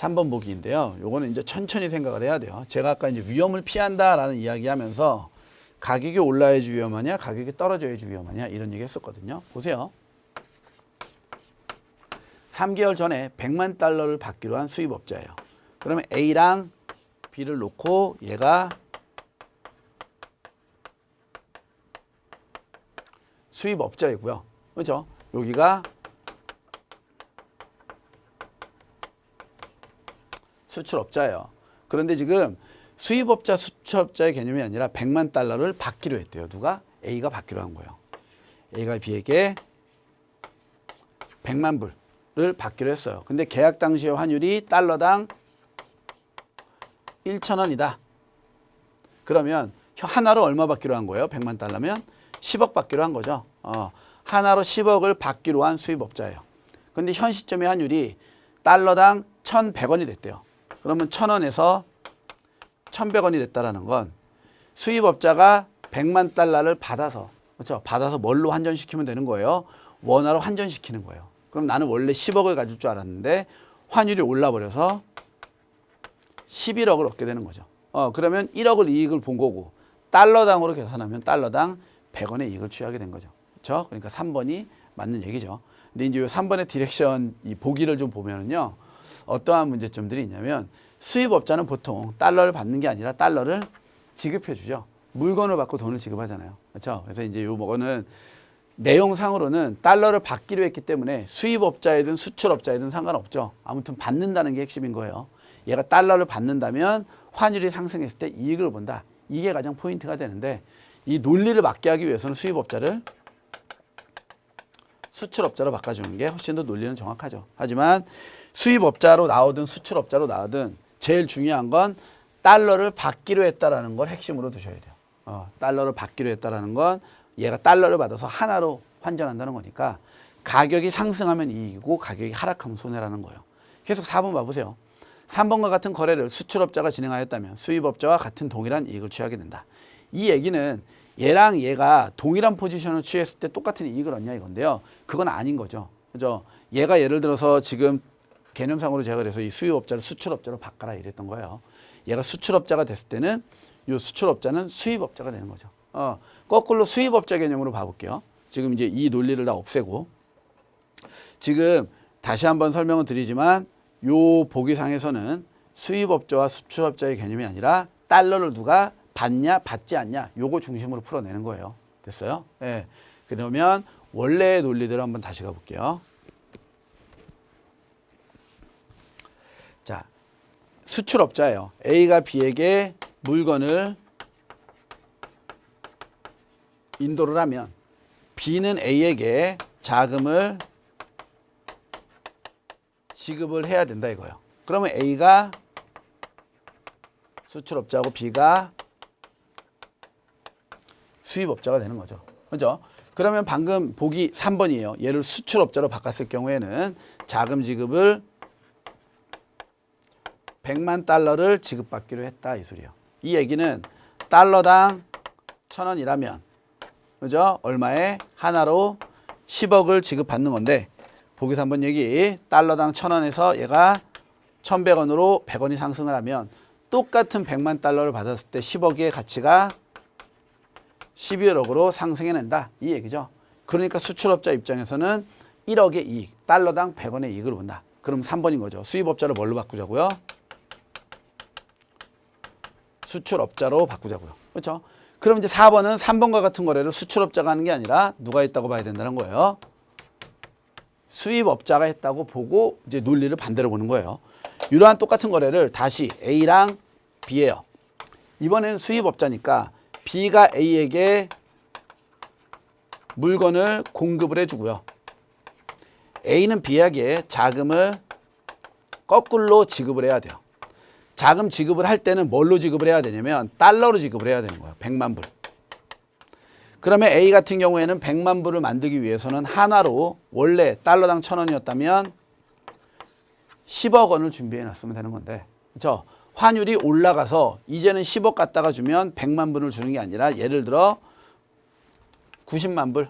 3번 보기인데요. 요거는 이제 천천히 생각을 해야 돼요. 제가 아까 이제 위험을 피한다라는 이야기 하면서 가격이 올라야지 위험하냐, 가격이 떨어져야지 위험하냐, 이런 얘기 했었거든요. 보세요. 3개월 전에 100만 달러를 받기로 한 수입업자예요. 그러면 A랑 B를 놓고 얘가 수입업자이고요. 그렇죠? 여기가 수출업자예요. 그런데 지금 수입업자, 수출업자의 개념이 아니라 100만 달러를 받기로 했대요. 누가? A가 받기로 한 거예요. A가 B에게 100만 불을 받기로 했어요. 근데 계약 당시의 환율이 달러당 1,000원이다. 그러면 하나로 얼마 받기로 한 거예요? 100만 달러면 10억 받기로 한 거죠. 하나로 10억을 받기로 한 수입업자예요. 근데 현 시점의 환율이 달러당 1,100원이 됐대요. 그러면 1,000원에서 1,100원이 됐다라는 건 수입업자가 100만 달러를 받아서, 그렇죠? 받아서 뭘로 환전시키면 되는 거예요? 원화로 환전시키는 거예요. 그럼 나는 원래 10억을 가질 줄 알았는데 환율이 올라버려서 11억을 얻게 되는 거죠. 그러면 1억을 이익을 본 거고 달러당으로 계산하면 달러당 100원의 이익을 취하게 된 거죠. 그렇죠? 그러니까 3번이 맞는 얘기죠. 근데 이제 이 3번의 디렉션 이 보기를 좀 보면은요. 어떠한 문제점들이 있냐면 수입업자는 보통 달러를 받는 게 아니라 달러를 지급해 주죠. 물건을 받고 돈을 지급하잖아요. 그렇죠? 그래서 이제 요거는 내용상으로는 달러를 받기로 했기 때문에 수입업자이든 수출업자이든 상관없죠. 아무튼 받는다는 게 핵심인 거예요. 얘가 달러를 받는다면 환율이 상승했을 때 이익을 본다. 이게 가장 포인트가 되는데 이 논리를 맞게 하기 위해서는 수입업자를 수출업자로 바꿔주는 게 훨씬 더 논리는 정확하죠. 하지만 수입업자로 나오든 수출업자로 나오든 제일 중요한 건 달러를 받기로 했다라는 걸 핵심으로 두셔야 돼요. 달러를 받기로 했다라는 건 얘가 달러를 받아서 하나로 환전한다는 거니까 가격이 상승하면 이익이고 가격이 하락하면 손해라는 거예요. 계속 4번 봐보세요. 3번과 같은 거래를 수출업자가 진행하였다면 수입업자와 같은 동일한 이익을 취하게 된다. 이 얘기는 얘랑 얘가 동일한 포지션을 취했을 때 똑같은 이익을 얻냐 이건데요. 그건 아닌 거죠. 그죠? 얘가 예를 들어서 지금 개념상으로 제가 그래서 이 수입업자를 수출업자로 바꿔라 이랬던 거예요. 얘가 수출업자가 됐을 때는 이 수출업자는 수입업자가 되는 거죠. 거꾸로 수입업자 개념으로 봐볼게요. 지금 이제 이 논리를 다 없애고 지금 다시 한번 설명을 드리지만 요 보기상에서는 수입업자와 수출업자의 개념이 아니라 달러를 누가 받냐 받지 않냐 요거 중심으로 풀어내는 거예요. 됐어요? 네. 그러면 원래의 논리대로 한번 다시 가볼게요. 자, 수출업자예요. A가 B에게 물건을 인도를 하면 B는 A에게 자금을 지급을 해야 된다 이거예요. 그러면 A가 수출업자고 B가 수입업자가 되는 거죠. 그죠? 그러면 방금 보기 3번이에요. 얘를 수출업자로 바꿨을 경우에는 자금 지급을 100만 달러를 지급받기로 했다 이 소리예요. 이 얘기는 달러당 1,000원이라면 그죠? 얼마에 하나로 10억을 지급받는 건데 보기 3번 얘기 달러당 1,000원에서 얘가 1,100원으로 100원이 상승을 하면 똑같은 100만 달러를 받았을 때 10억의 가치가 11억으로 상승해낸다 이 얘기죠. 그러니까 수출업자 입장에서는 1억의 이익, 달러당 100원의 이익을 본다. 그럼 3번인 거죠. 수입업자를 뭘로 바꾸자고요? 수출업자로 바꾸자고요. 그렇죠? 그럼 이제 4번은 3번과 같은 거래를 수출업자가 하는 게 아니라 누가 했다고 봐야 된다는 거예요. 수입업자가 했다고 보고 이제 논리를 반대로 보는 거예요. 이러한 똑같은 거래를 다시 A랑 B예요. 이번에는 수입업자니까 B가 A에게 물건을 공급을 해주고요. A는 B에게 자금을 거꾸로 지급을 해야 돼요. 자금 지급을 할 때는 뭘로 지급을 해야 되냐면 달러로 지급을 해야 되는 거예요. 100만 불. 그러면 A 같은 경우에는 100만 불을 만들기 위해서는 하나로 원래 달러당 1,000원이었다면 10억 원을 준비해 놨으면 되는 건데 그렇죠? 환율이 올라가서 이제는 10억 갖다가 주면 100만 불을 주는 게 아니라 예를 들어 90만 불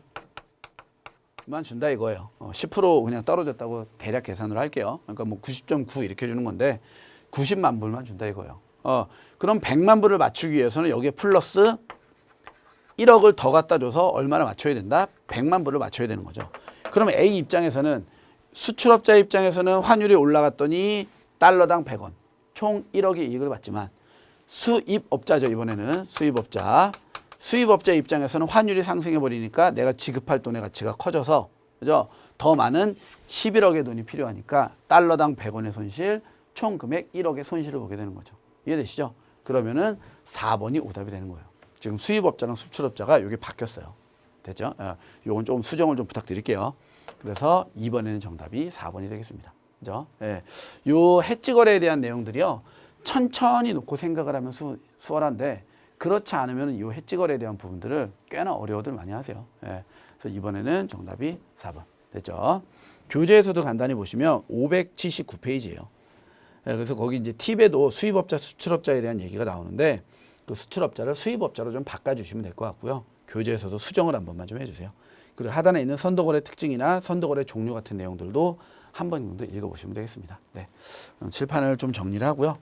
만 준다 이거예요. 10% 그냥 떨어졌다고 대략 계산으로 할게요. 그러니까 뭐 90.9 이렇게 주는 건데 90만 불만 준다 이거예요. 그럼 100만 불을 맞추기 위해서는 여기에 플러스 1억을 더 갖다 줘서 얼마를 맞춰야 된다? 100만 불을 맞춰야 되는 거죠. 그러면 A 입장에서는 수출업자 입장에서는 환율이 올라갔더니 달러당 100원, 총 1억의 이익을 받지만 수입업자죠. 이번에는 수입업자 입장에서는 환율이 상승해 버리니까 내가 지급할 돈의 가치가 커져서 그죠? 더 많은 11억의 돈이 필요하니까 달러당 100원의 손실, 총 금액 1억의 손실을 보게 되는 거죠. 이해되시죠? 그러면은 4번이 오답이 되는 거예요. 지금 수입업자랑 수출업자가 여기 바뀌었어요. 됐죠? 요건 좀 수정을 좀 부탁드릴게요. 그래서 2번에는 정답이 4번이 되겠습니다. 그죠? 예. 요 해지 거래에 대한 내용들이요. 천천히 놓고 생각을 하면 수월한데 그렇지 않으면 이 해지 거래에 대한 부분들을 꽤나 어려워들 많이 하세요. 예. 그래서 이번에는 정답이 4번. 됐죠? 교재에서도 간단히 보시면 579페이지예요. 예. 그래서 거기 이제 팁에도 수입업자, 수출업자에 대한 얘기가 나오는데 그 수출업자를 수입업자로 좀 바꿔주시면 될 것 같고요. 교재에서도 수정을 한 번만 좀 해주세요. 그리고 하단에 있는 선도거래 특징이나 선도거래 종류 같은 내용들도 한 번 정도 읽어보시면 되겠습니다. 네. 칠판을 좀 정리를 하고요.